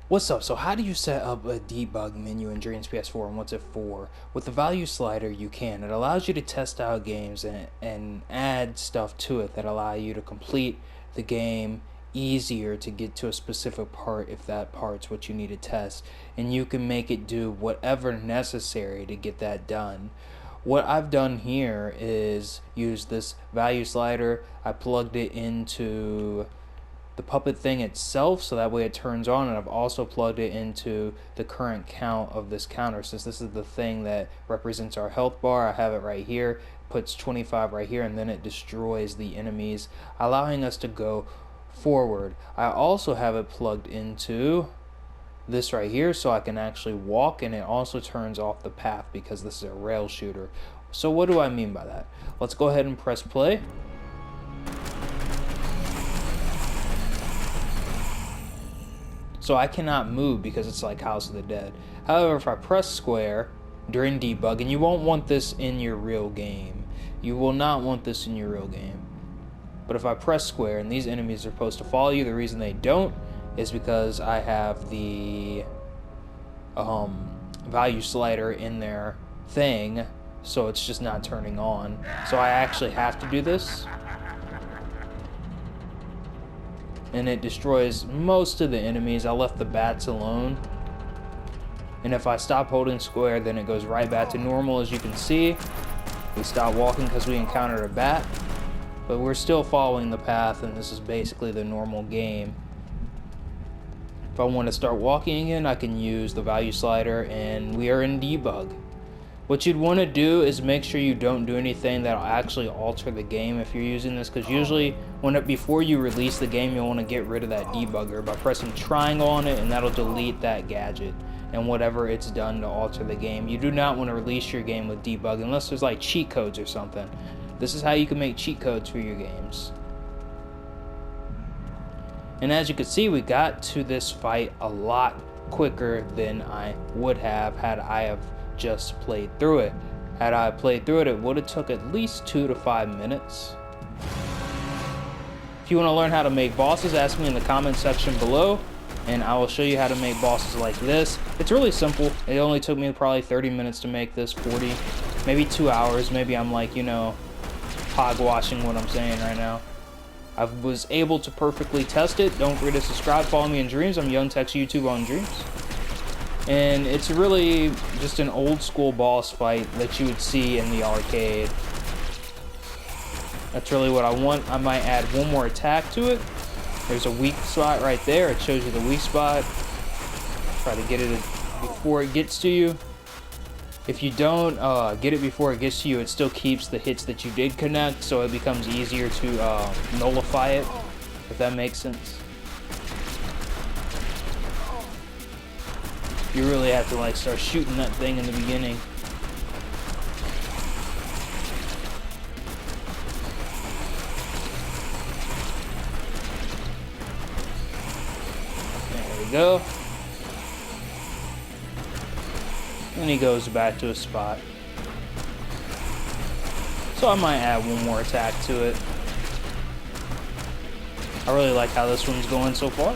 What's up? So how do you set up a debug menu in Dreams PS4 and what's it for? With the value slider you can. It allows you to test out games and add stuff to it that allow you to complete the game easier to get to a specific part if that part's what you need to test. And you can make it do whatever necessary to get that done. What I've done here is use this value slider. I plugged it into the puppet thing itself so that way it turns on, and I've also plugged it into the current count of this counter. Since this is the thing that represents our health bar, I have it right here, puts 25 right here, and then it destroys the enemies, allowing us to go forward. I also have it plugged into this right here so I can actually walk, and it also turns off the path because this is a rail shooter. So what do I mean by that? Let's go ahead and press play. So I cannot move because it's like House of the Dead. However, if I press square during debug, and you won't want this in your real game. You will not want this in your real game. But if I press square and these enemies are supposed to follow you, the reason they don't is because I have the value slider in their thing, so it's just not turning on. So I actually have to do this. And it destroys most of the enemies. I left the bats alone. And if I stop holding square, then it goes right back to normal. As you can see, we stopped walking because we encountered a bat, but we're still following the path, and this is basically the normal game. If I want to start walking again, I can use the value slider, and we are in debug. What you'd want to do is make sure you don't do anything that'll actually alter the game if you're using this, because usually before you release the game, you'll want to get rid of that debugger by pressing triangle on it, and that'll delete that gadget and whatever it's done to alter the game. You do not want to release your game with debug unless there's like cheat codes or something. This is how you can make cheat codes for your games. And as you can see, we got to this fight a lot quicker than I would have had I have just played through it. Had I played through it, it would have took at least 2 to 5 minutes. If you want to learn how to make bosses, ask me in the comment section below, and I will show you how to make bosses like this. It's really simple. It only took me probably 30 minutes to make this, 40, maybe 2 hours. Maybe I'm like, hogwashing what I'm saying right now. I was able to perfectly test it. Don't forget to subscribe, follow me in Dreams. I'm Young Tech's YouTube on Dreams. And it's really just an old school boss fight that you would see in the arcade. That's really what I want. I might add one more attack to it. There's a weak spot right there. It shows you the weak spot. Try to get it before it gets to you. If you don't get it before it gets to you, it still keeps the hits that you did connect, so it becomes easier to nullify it, if that makes sense. You really have to like start shooting that thing in the beginning. There we go. And he goes back to his spot. So I might add one more attack to it. I really like how this one's going so far.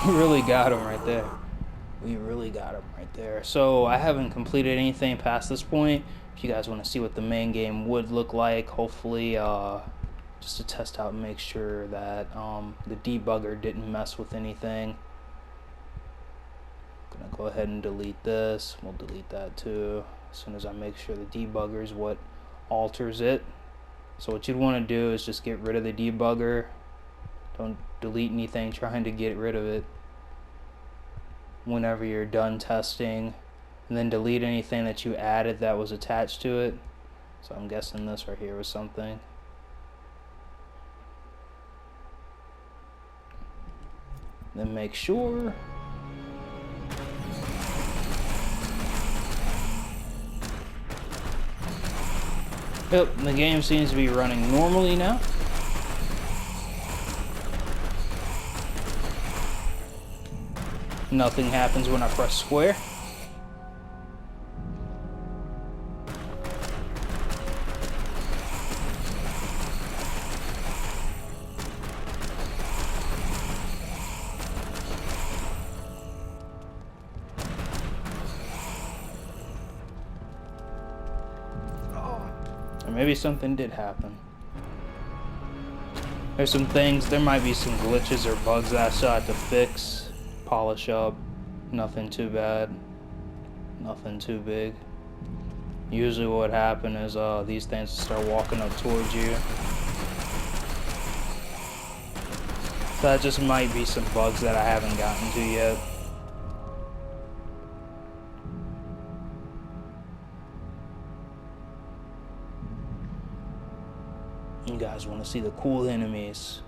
We really got him right there. We really got him right there. So I haven't completed anything past this point. If you guys want to see what the main game would look like, hopefully just to test out and make sure that the debugger didn't mess with anything. I'm gonna go ahead and delete this. We'll delete that too as soon as I make sure the debugger is what alters it. So what you'd want to do is just get rid of the debugger. Don't delete anything trying to get rid of it whenever you're done testing, and then delete anything that you added that was attached to it. So I'm guessing this right here was something. Then make sure Yep, the game seems to be running normally now. Nothing happens when I press square. Or maybe something did happen. There's some things, there might be some glitches or bugs that I still have to fix, polish up. Nothing too bad, nothing too big. Usually what happens is these things start walking up towards you. So that just might be some bugs that I haven't gotten to yet. You guys want to see the cool enemies.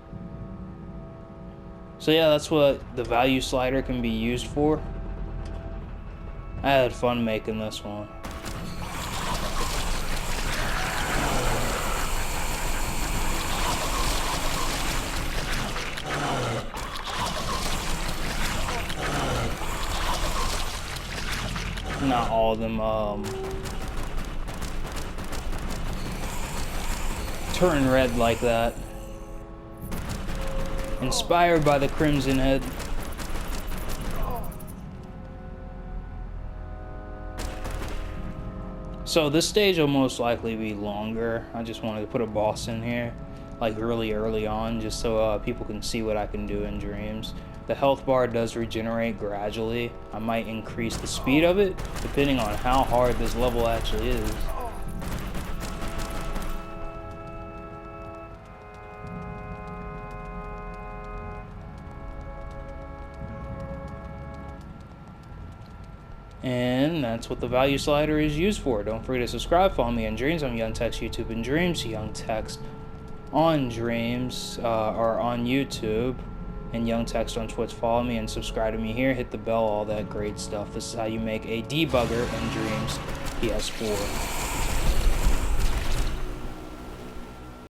So yeah, that's what the value slider can be used for. I had fun making this one. Not all of them turn red like that. Inspired by the Crimson Head. So this stage will most likely be longer. I just wanted to put a boss in here, like really early on, just so people can see what I can do in Dreams. The health bar does regenerate gradually. I might increase the speed of it, depending on how hard this level actually is. And that's what the value slider is used for. Don't forget to subscribe, follow me on Dreams. I'm Young Text YouTube and Dreams. Young Text on Dreams or on YouTube, and Young Text on Twitch. Follow me and subscribe to me here. Hit the bell, all that great stuff. This is how you make a debugger in Dreams PS4.